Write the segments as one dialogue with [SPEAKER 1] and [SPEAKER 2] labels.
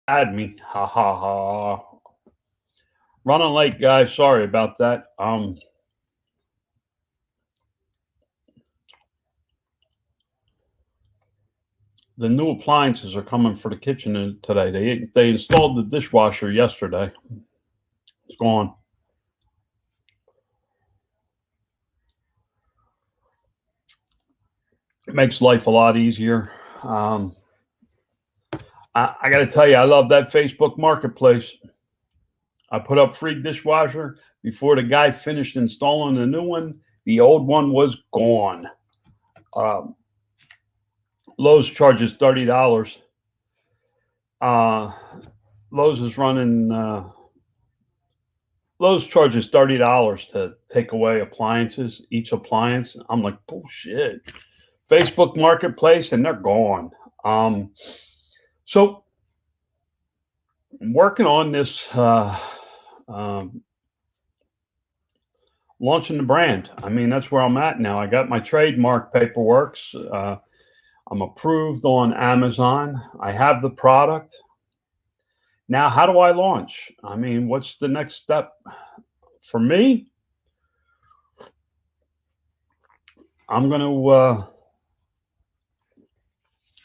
[SPEAKER 1] Had me. Ha ha ha. Running late, guys. Sorry about that. The new appliances are coming for the kitchen today. They installed the dishwasher yesterday. It's gone. It makes life a lot easier. Um, I got to tell you, I love that Facebook Marketplace. I put up free dishwasher before the guy finished installing the new one. The old one was gone. Um, Lowe's charges $30. Uh, Lowe's is running. Lowe's charges $30 to take away appliances, each appliance. I'm like, bullshit. Facebook Marketplace, and they're gone. Um, so I'm working on this, um, launching the brand. I mean, that's where I'm at now. I got my trademark paperwork. I'm approved on Amazon. I have the product. Now, how do I launch? I mean, what's the next step for me? I'm going to,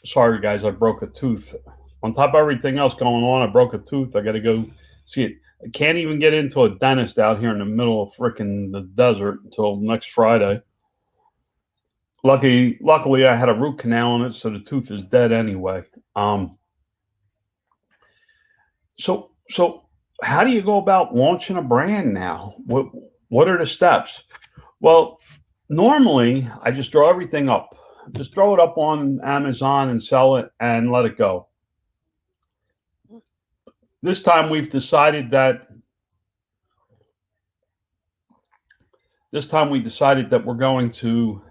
[SPEAKER 1] sorry, guys, I broke a tooth. On top of everything else going on, I broke a tooth. I got to go see it. I can't even get into a dentist out here in the middle of frickin' the desert until next Friday. Luckily, I had a root canal on it, so the tooth is dead anyway. Um, so how do you go about launching a brand now? What are the steps? Well, normally I just throw everything up. Just throw it up on Amazon and sell it and let it go. This time we've decided that this time we decided that we're going to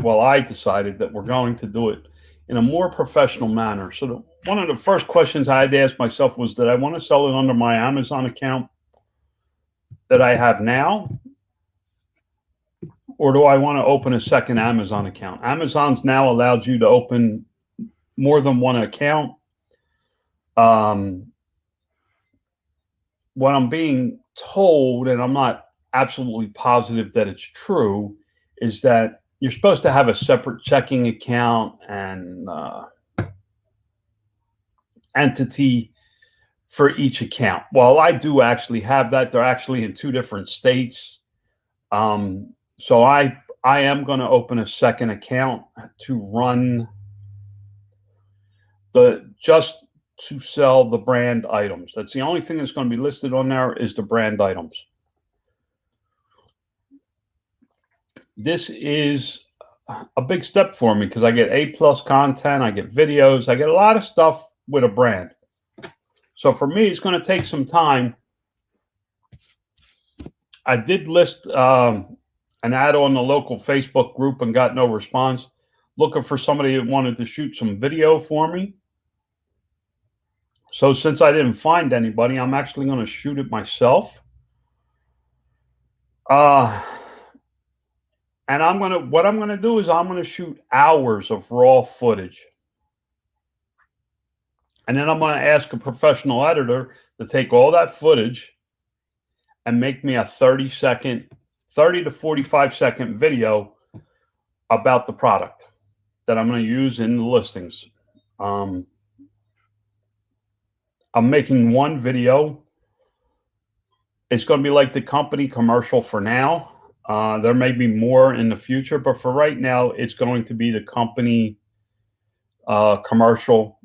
[SPEAKER 1] well, I decided that we're going to do it in a more professional manner. So one of the first questions I had to ask myself was, did I want to sell it under my Amazon account that I have now, or do I want to open a second Amazon account? Amazon's now allowed you to open more than one account. Um, what I'm being told, and I'm not absolutely positive that it's true, is that you're supposed to have a separate checking account and entity for each account. Well, I do actually have that. They're actually in two different states. So I am going to open a second account to run the just to sell the brand items. That's the only thing that's going to be listed on there is the brand items. This is a big step for me because I get A+ content, I get videos, I get a lot of stuff with a brand. So for me, it's going to take some time. I did list an ad on the local Facebook group and got no response. Looking for somebody that wanted to shoot some video for me. So since I didn't find anybody, I'm actually going to shoot it myself. And what I'm gonna do is I'm gonna shoot hours of raw footage. And then I'm gonna ask a professional editor to take all that footage and make me a 30 to 45-second video about the product that I'm gonna use in the listings. I'm making one video. It's gonna be like the company commercial for now. There may be more in the future, but for right now, it's going to be the company commercial.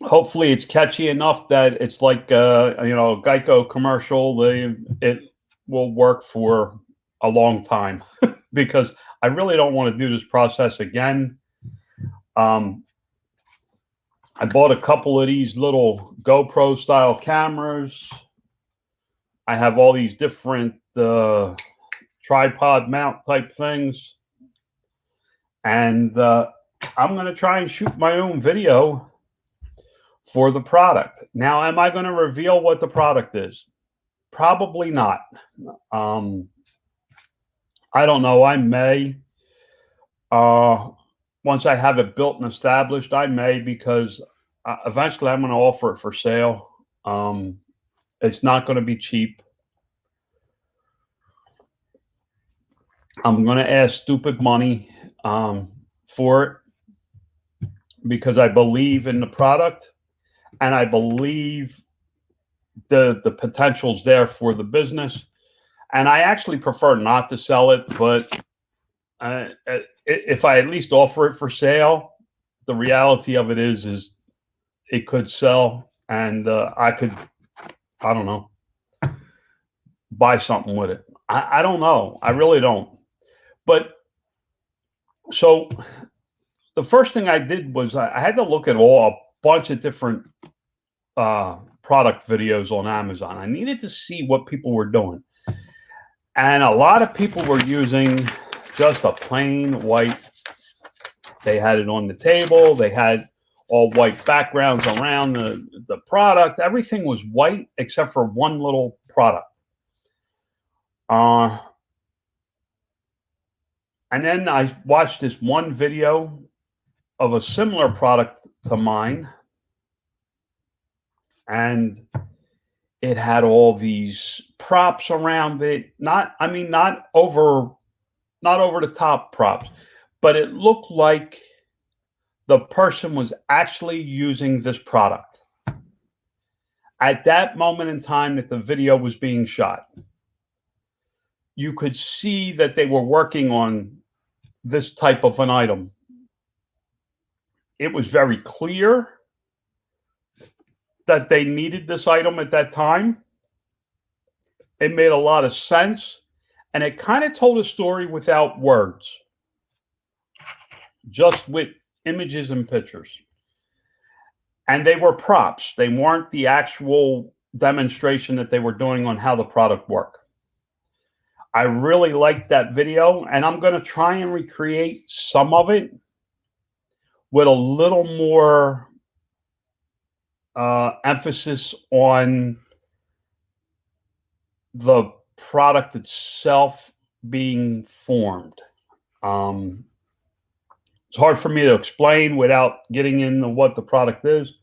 [SPEAKER 1] Hopefully, it's catchy enough that it's like Geico commercial. It will work for a long time because I really don't want to do this process again. I bought a couple of these little GoPro style cameras. I have all these different tripod mount type things. And I'm going to try and shoot my own video for the product. Now, am I going to reveal what the product is? Probably not. I don't know. I may. once I have it built and established, I may, because eventually I'm going to offer it for sale. It's not going to be cheap. I'm going to ask stupid money for it because I believe in the product and I believe the potential's there for the business. And I actually prefer not to sell it, but if I at least offer it for sale, the reality of it is it could sell, and I could, I don't know, buy something with it. I don't know. I really don't. But so the first thing I did was I had to look at a bunch of different product videos on Amazon. I needed to see what people were doing. And a lot of people were using just a plain white. They had it on the table. They had all white backgrounds around the product. Everything was white except for one little product. And then I watched this one video of a similar product to mine. And it had all these props around it. Not over the top props, but it looked like the person was actually using this product at that moment in time that the video was being shot. You could see that they were working on this type of an item. It was very clear that they needed this item at that time. It made a lot of sense, and it kind of told a story without words, just with images and pictures. And they were props. They weren't the actual demonstration that they were doing on how the product worked. I really liked that video, and I'm going to try and recreate some of it with a little more emphasis on the product itself being formed. It's hard for me to explain without getting into what the product is,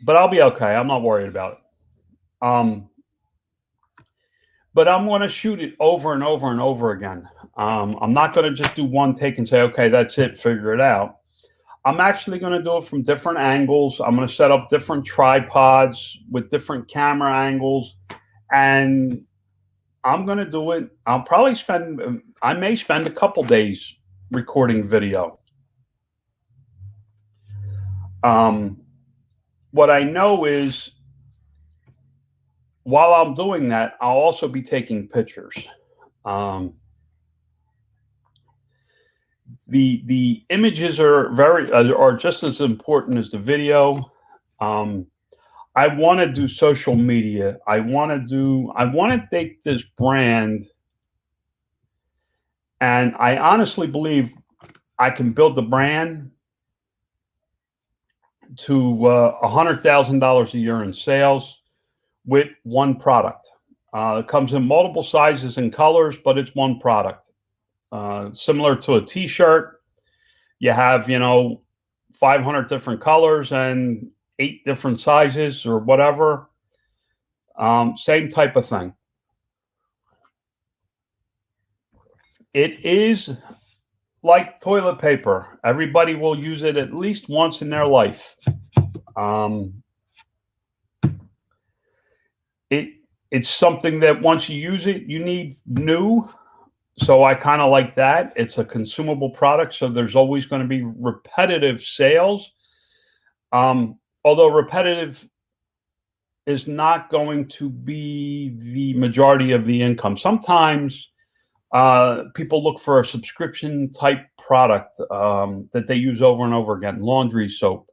[SPEAKER 1] but I'll be okay. I'm not worried about it. But I'm going to shoot it over and over and over again. I'm not going to just do one take and say, okay, that's it, figure it out. I'm actually going to do it from different angles. I'm going to set up different tripods with different camera angles, and I'm going to do it. I may spend a couple days recording video. What I know is, while I'm doing that, I'll also be taking pictures. The images are just as important as the video. I want to do social media. I want to take this brand, and I honestly believe I can build the brand to $100,000 a year in sales with one product. It comes in multiple sizes and colors, but it's one product. Similar to a t-shirt, you have, 500 different colors and 8 different sizes or whatever. Same type of thing. It is like toilet paper. Everybody will use it at least once in their life. It's something that once you use it, you need new. So I kind of like that. It's a consumable product, so there's always going to be repetitive sales. Although repetitive is not going to be the majority of the income. Sometimes people look for a subscription type product that they use over and over again. Laundry soap,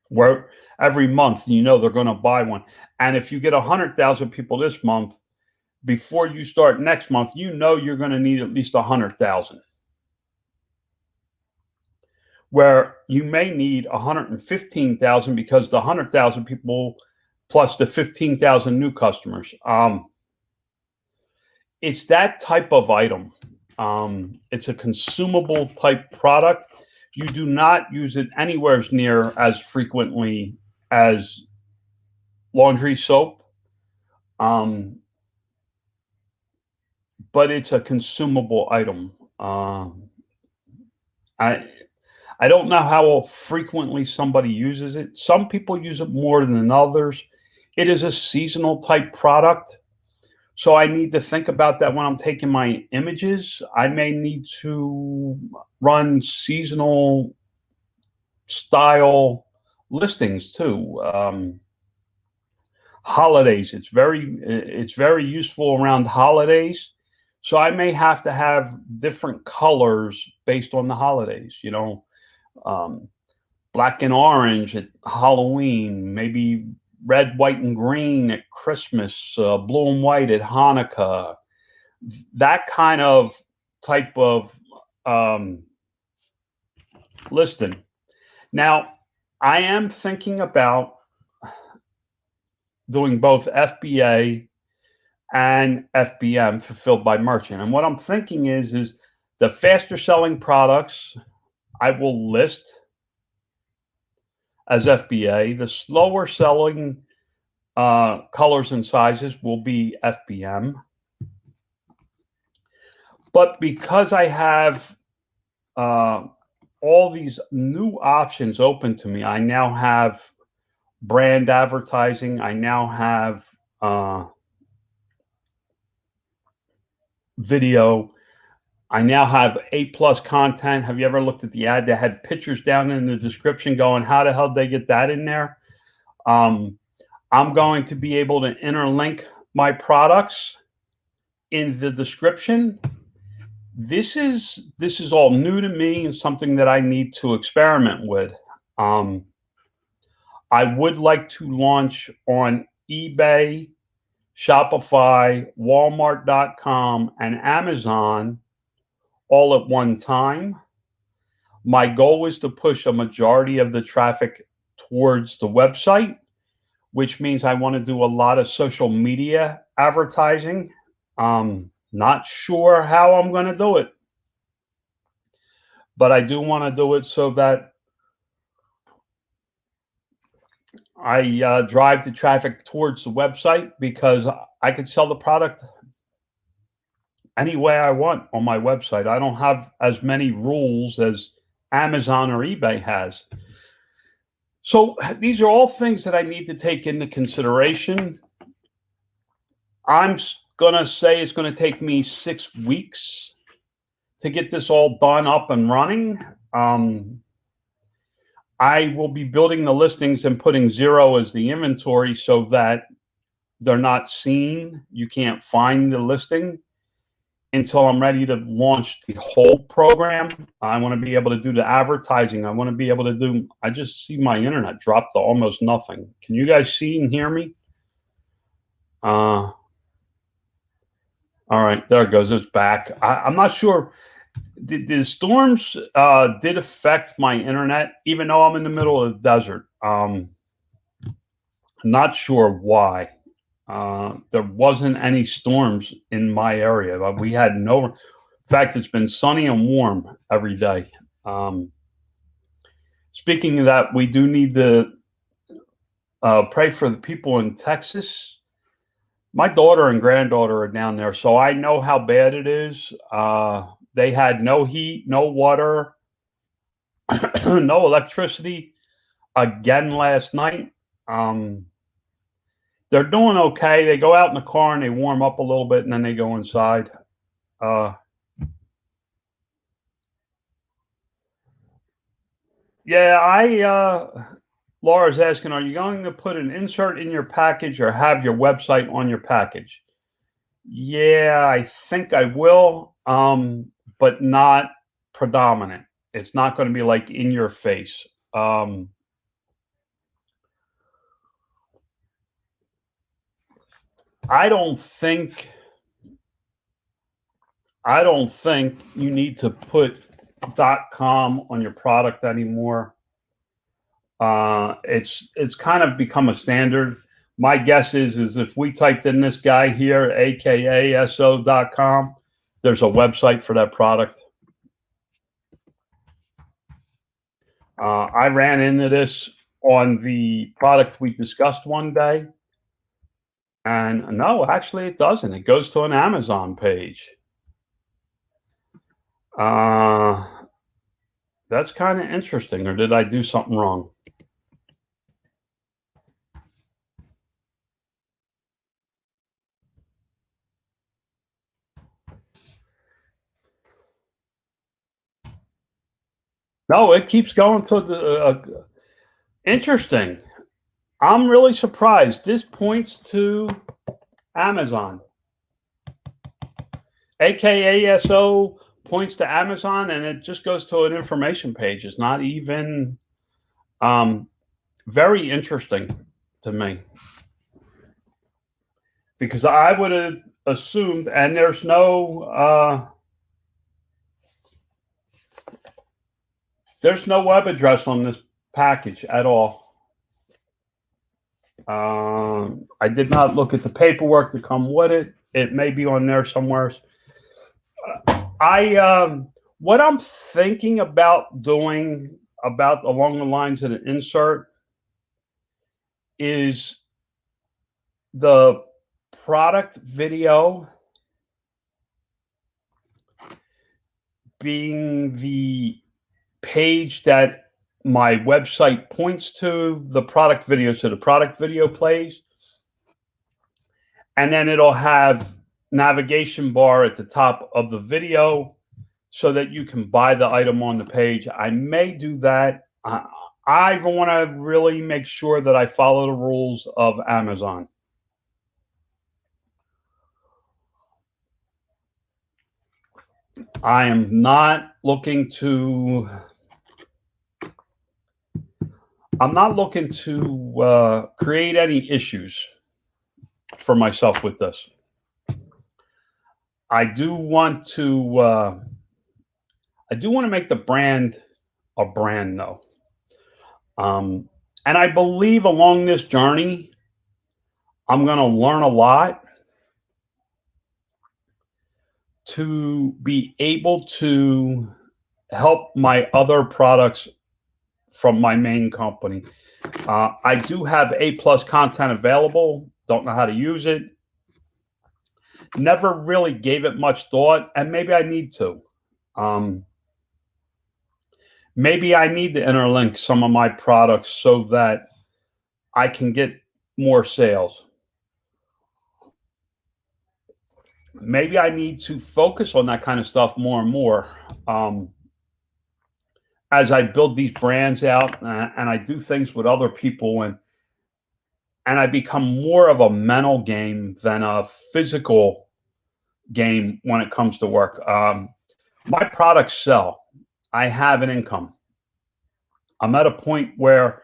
[SPEAKER 1] where every month they're going to buy one. And if you get 100,000 people this month, before you start next month, you're going to need at least 100,000. Where you may need 115,000 because the 100,000 people plus the 15,000 new customers. It's that type of item. It's a consumable type product. You do not use it anywhere near as frequently as laundry soap. But it's a consumable item. I I don't know how frequently somebody uses it. Some people use it more than others. It is a seasonal type product. So I need to think about that when I'm taking my images. I may need to run seasonal style listings too. Holidays. It's very useful around holidays. So I may have to have different colors based on the holidays. Um, black and orange at Halloween, maybe red, white, and green at Christmas, blue and white at Hanukkah. That kind of type of um, listing. Now, I am thinking about doing both FBA and FBM, fulfilled by merchant. And what I'm thinking is the faster selling products I will list as FBA. The slower selling colors and sizes will be FBM. But because I have all these new options open to me, I now have brand advertising. I now have video. I now have A+ content. Have you ever looked at the ad that had pictures down in the description going, how the hell did they get that in there? I'm going to be able to interlink my products in the description. This is all new to me and something that I need to experiment with. I would like to launch on eBay, Shopify, Walmart.com, and Amazon all at one time. My goal is to push a majority of the traffic towards the website, which means I want to do a lot of social media advertising. Not sure how I'm going to do it, but I do want to do it so that I drive the traffic towards the website, because I can sell the product any way I want on my website. I don't have as many rules as Amazon or eBay has. So these are all things that I need to take into consideration. I'm going to say it's going to take me 6 weeks to get this all done, up and running. I will be building the listings and putting 0 as the inventory so that they're not seen. You can't find the listing until I'm ready to launch the whole program. I want to be able to do the advertising. I want to be able to do, I just see my internet drop to almost nothing. Can you guys see and hear me? All right, there it goes. It's back. I'm not sure. The storms did affect my internet, even though I'm in the middle of the desert. Not sure why. There wasn't any storms in my area. We had no. In fact, it's been sunny and warm every day. Speaking of that, we do need to pray for the people in Texas. My daughter and granddaughter are down there, so I know how bad it is. They had no heat, no water, no electricity again last night. They're doing okay. They go out in the car and they warm up a little bit, and then they go inside. Yeah, Laura's asking, are you going to put an insert in your package or have your website on your package? Yeah, I think I will, but not predominant. It's not going to be like in your face. I don't think you need to put .com on your product anymore. It's kind of become a standard. My guess is if we typed in this guy here, aka so.com, there's a website for that product. I ran into this on the product we discussed one day, and no, actually it doesn't. It goes to an Amazon page. That's kind of interesting, or did I do something wrong? No, it keeps going to the interesting. I'm really surprised. This points to Amazon. AKASO points to Amazon, and it just goes to an information page. It's not even very interesting to me, because I would have assumed, and there's no web address on this package at all. I did not look at the paperwork to come with it. It may be on there somewhere. What I'm thinking about doing about along the lines of an insert is the product video being the page that my website points to the product video. So the product video plays, and then it'll have navigation bar at the top of the video so that you can buy the item on the page. I may do that. I want to really make sure that I follow the rules of Amazon. I am not looking to create any issues for myself with this. I do want to make the brand a brand, though. And I believe along this journey, I'm going to learn a lot to be able to help my other products from my main company. I do have A+ content available. Don't know how to use it. Never really gave it much thought, and maybe I need to. Maybe I need to interlink some of my products so that I can get more sales. Maybe I need to focus on that kind of stuff more and more as I build these brands out, and I do things with other people, and I become more of a mental game than a physical game when it comes to work. My products sell. I have an income. I'm at a point where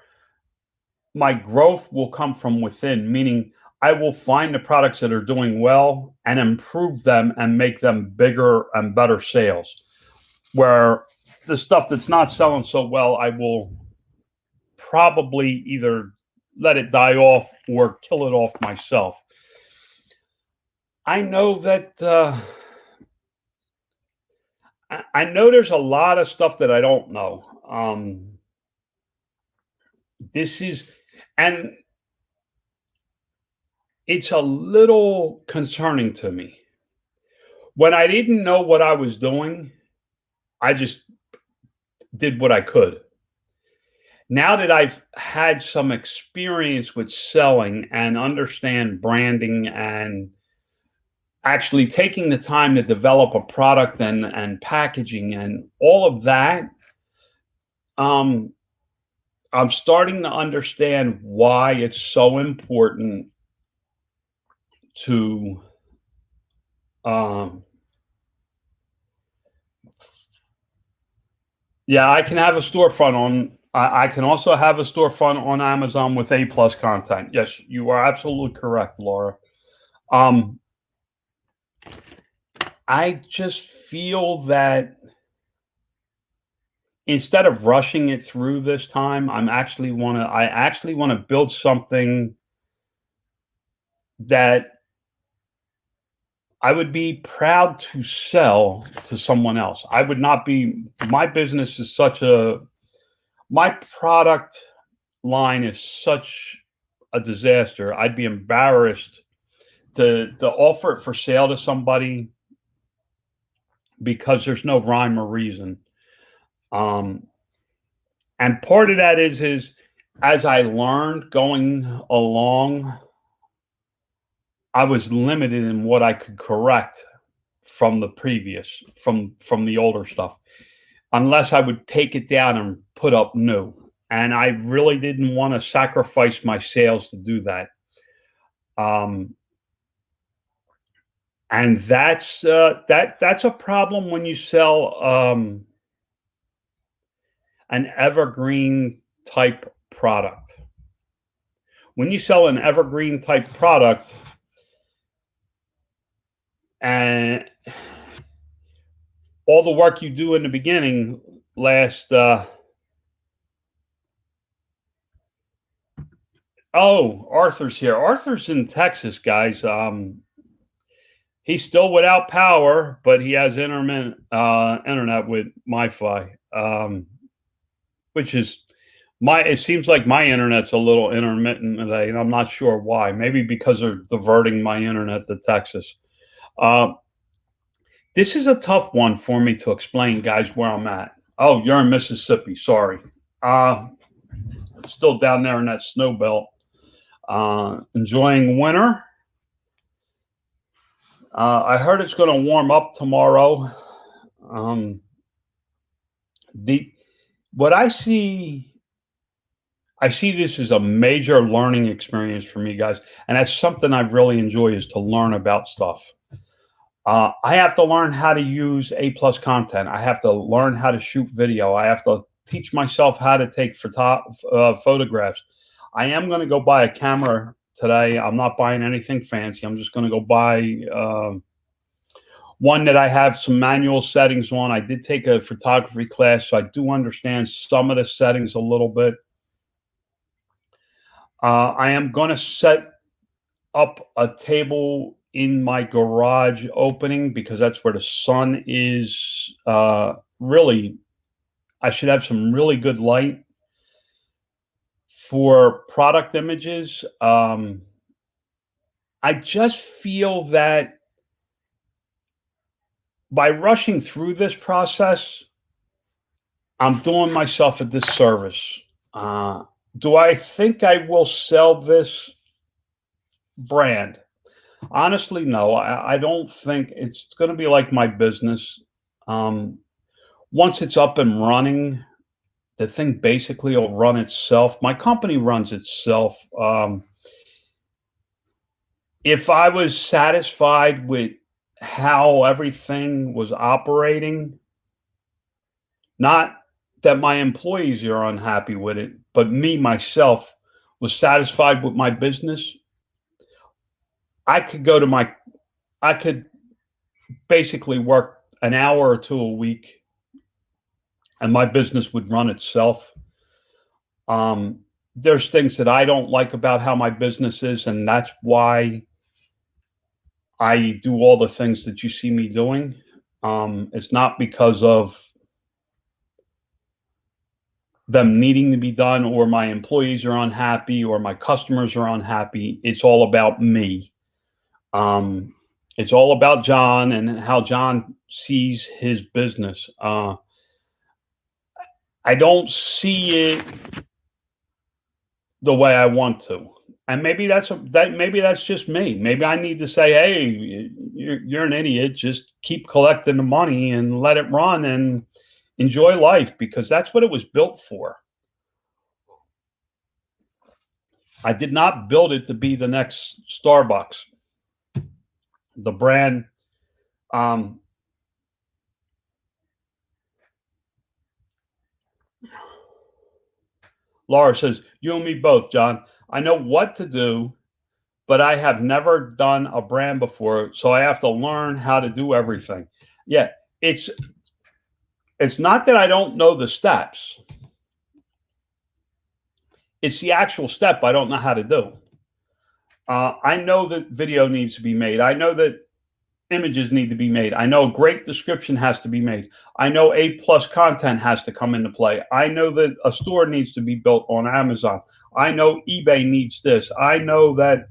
[SPEAKER 1] my growth will come from within, meaning I will find the products that are doing well and improve them and make them bigger and better sales. Where the stuff that's not selling so well, I will probably either let it die off or kill it off myself. I know that I know there's a lot of stuff that I don't know. And it's a little concerning to me. When I didn't know what I was doing, I just did what I could. Now that I've had some experience with selling and understand branding and actually taking the time to develop a product and packaging and all of that, I'm starting to understand why it's so important to yeah, I can have a storefront on. I can also have a storefront on Amazon with A+ content. Yes, you are absolutely correct, Laura. I just feel that instead of rushing it through this time, I actually want to build something that I would be proud to sell to someone else. I would not be, my business is such a, my product line is such a disaster. I'd be embarrassed to offer it for sale to somebody because there's no rhyme or reason. Um, and part of that is as I learned going along, I was limited in what I could correct from the previous, from the older stuff, unless I would take it down and put up new. And I really didn't want to sacrifice my sales to do that. Um, and that's a problem when you sell an evergreen type product. When you sell an evergreen type product, and all the work you do in the beginning lasts. Oh, Arthur's here. Arthur's in Texas, guys. He's still without power, but he has intermittent internet with MiFi, which is my. It seems like my internet's a little intermittent today, and I'm not sure why. Maybe because they're diverting my internet to Texas. This is a tough one for me to explain, guys, where I'm at. Oh, you're in Mississippi. Sorry. Still down there in that snow belt. Enjoying winter. I heard it's going to warm up tomorrow. What I see this as a major learning experience for me, guys, and that's something I really enjoy is to learn about stuff. I have to learn how to use A+ content. I have to learn how to shoot video. I have to teach myself how to take photographs. I am going to go buy a camera today. I'm not buying anything fancy. I'm just going to go buy one that I have some manual settings on. I did take a photography class, so I do understand some of the settings a little bit. I am going to set up a table in my garage opening because that's where the sun is. Really, I should have some really good light for product images. I just feel that by rushing through this process, I'm doing myself a disservice. Do I think I will sell this brand? Honestly, no. I don't think it's going to be like my business. Once it's up and running, the thing basically will run itself. My company runs itself. If I was satisfied with how everything was operating, not that my employees are unhappy with it, but me, myself, was satisfied with my business, I could basically work an hour or two a week and my business would run itself. There's things that I don't like about how my business is, and that's why I do all the things that you see me doing. It's not because of them needing to be done or my employees are unhappy or my customers are unhappy. It's all about me. It's all about John and how John sees his business. I don't see it the way I want to. And maybe maybe that's just me. Maybe I need to say, "Hey, you're an idiot. Just keep collecting the money and let it run and enjoy life," because that's what it was built for. I did not build it to be the next Starbucks. The brand, Laura says, "You and me both, John. I know what to do, but I have never done a brand before, so I have to learn how to do everything." Yeah, it's not that I don't know the steps. It's the actual step I don't know how to do. I know that video needs to be made. I know that images need to be made. I know a great description has to be made. I know A+ content has to come into play. I know that a store needs to be built on Amazon. I know eBay needs this. I know that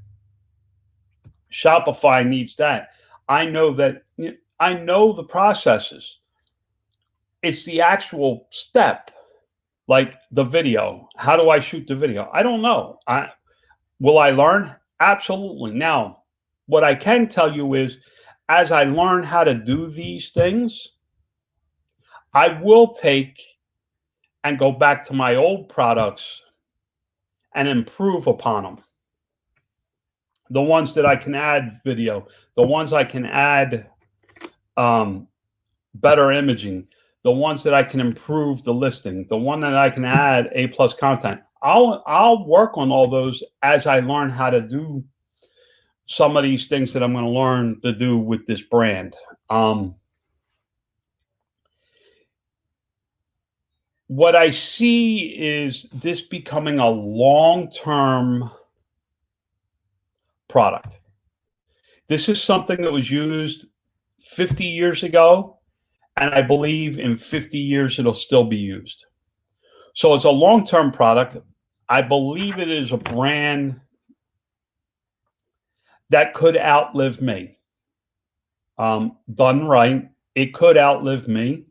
[SPEAKER 1] Shopify needs that. I know the processes. It's the actual step, like the video. How do I shoot the video? I don't know. Will I learn? Absolutely. Now, what I can tell you is, as I learn how to do these things, I will take and go back to my old products and improve upon them. The ones that I can add video, the ones I can add better imaging, the ones that I can improve the listing, the one that I can add A+ content. I'll work on all those as I learn how to do some of these things that I'm going to learn to do with this brand. What I see is this becoming a long-term product. This is something that was used 50 years ago, and I believe in 50 years it'll still be used. So it's a long-term product. I believe it is a brand that could outlive me. Done right, it could outlive me.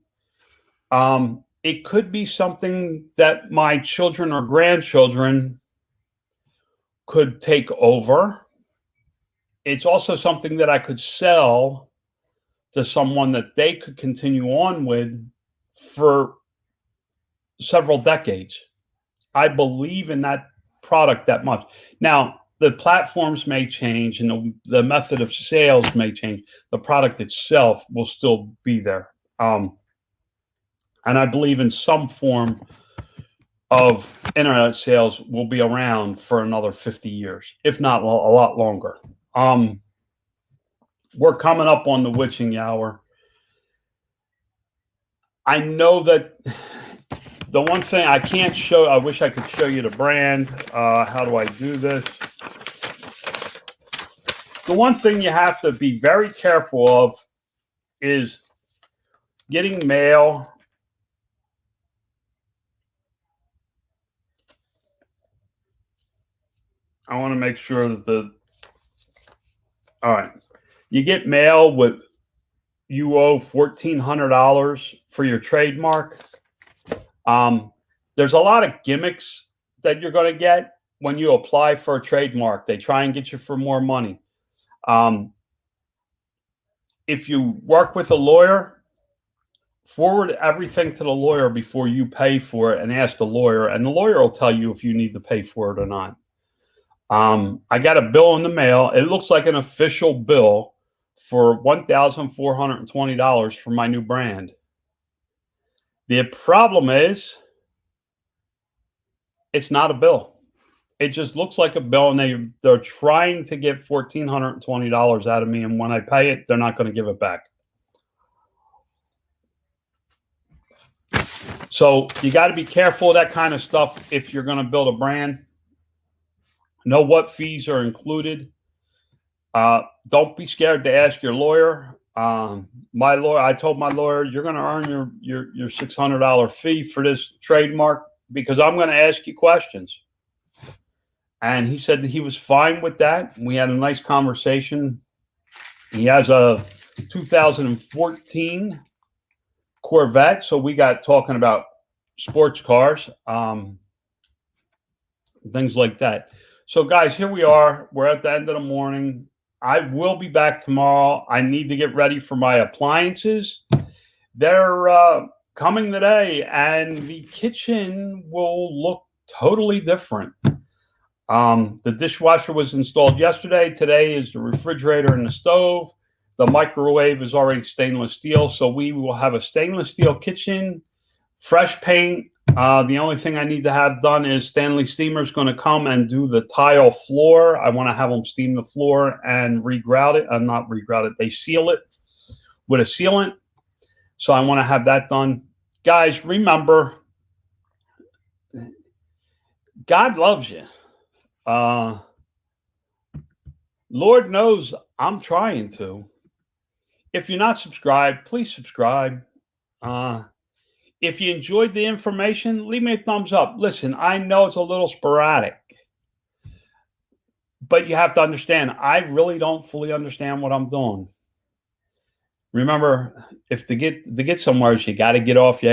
[SPEAKER 1] It could be something that my children or grandchildren could take over. It's also something that I could sell to someone that they could continue on with for several decades. I believe in that product that much. Now, the platforms may change and the method of sales may change. The product itself will still be there. And I believe in some form of internet sales will be around for another 50 years, if not a lot longer. We're coming up on the witching hour. I know that the one thing I can't show, I wish I could show you the brand. How do I do this? The one thing you have to be very careful of is getting mail. I want to make sure that all right, you get mail with, you owe $1,400 for your trademark. There's a lot of gimmicks that you're going to get when you apply for a trademark. They try and get you for more money. If you work with a lawyer, forward everything to the lawyer before you pay for it and ask the lawyer, and the lawyer will tell you if you need to pay for it or not. I got a bill in the mail. It looks like an official bill for $1,420 for my new brand. The problem is, it's not a bill. It just looks like a bill, and they're trying to get $1,420 out of me, and when I pay it, they're not going to give it back. So you got to be careful of that kind of stuff if you're going to build a brand. Know what fees are included. Don't be scared to ask your lawyer. My lawyer, I told my lawyer, you're going to earn your $600 fee for this trademark because I'm going to ask you questions. And he said that he was fine with that. We had a nice conversation. He has a 2014 Corvette, so we got talking about sports cars, things like that. So, guys, here we are. We're at the end of the morning. I will be back tomorrow. I need to get ready for my appliances. They're coming today, and the kitchen will look totally different. The dishwasher was installed yesterday. Today is the refrigerator and the stove. The microwave is already stainless steel, so we will have a stainless steel kitchen, fresh paint. The only thing I need to have done is Stanley Steamer is going to come and do the tile floor. I want to have them steam the floor and regrout it. Not regrout it. They seal it with a sealant. So I want to have that done. Guys, remember, God loves you. Lord knows I'm trying to. If you're not subscribed, please subscribe. If you enjoyed the information, leave me a thumbs up. Listen, I know it's a little sporadic, but you have to understand, I really don't fully understand what I'm doing. Remember, if to get somewhere, you got to get off your ass.